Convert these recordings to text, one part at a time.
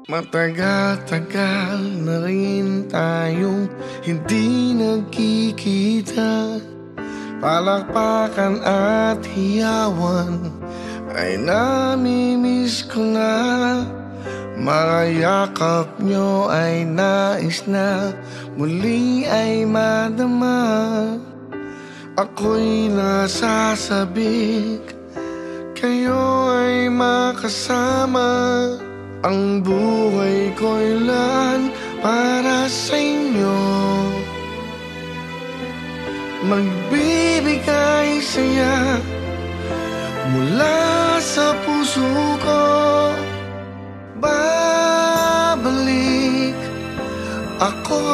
Matagal-tagal na rin tayong hindi nagkikita. Palakpakan at hiyawan ay namimiss ko na. Mga yakap nyo ay nais na muli ay madama. Ako'y nasasabik, kayo ay makasama. Ang buhay ko'y lan para sa inyo, magbibigay saya mula sa puso ko. Babalik ako,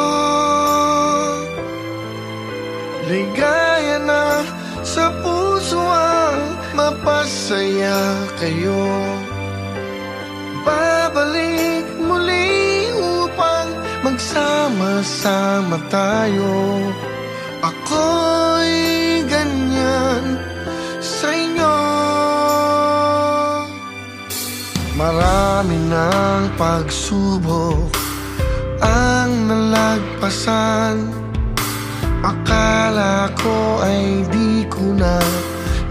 ligaya na sa puso ang mapasaya kayo. Babalik muli upang magsama-sama tayo. Ako'y ganyan sa inyo. Marami ng pagsubok ang nalagpasan. Akala ko ay di ko na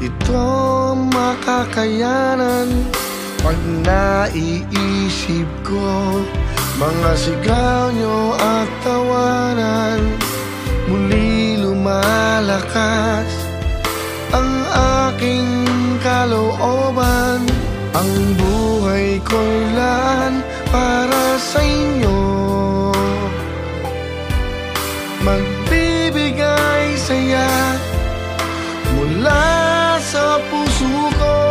ito makakayanan. Pag naiisip ko mga sigaw nyo at tawanan, muli lumalakas ang aking kalooban. Ang buhay ko'y lan para sa inyo, magbibigay saya mula sa puso ko.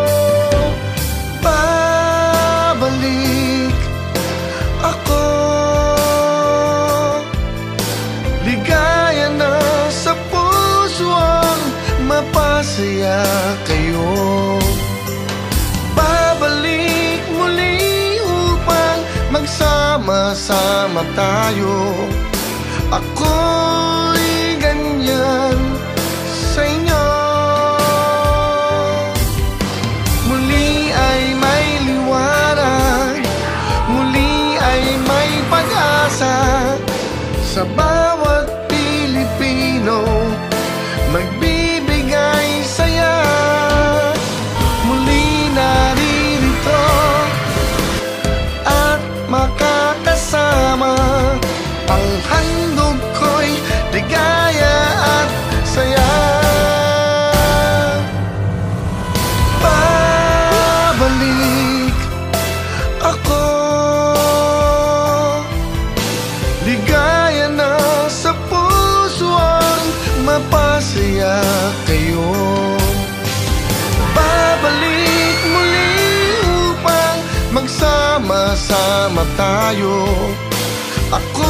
Babalik ako, ligaya na sa puso ang mapasaya kayo. Babalik muli upang magsama-sama tayo. Ako'y ganyan sa inyo. Muli ay may liwanag, muli ay may pag-asa sa bawat Pilipino, magbibigay saya. Muli naririto at makakasama. Ang handog ko'y ligaya at saya. Babalik ako, ligaya na sa puso ang mapasaya kayo. Babalik muli upang magsama-sama tayo. Ako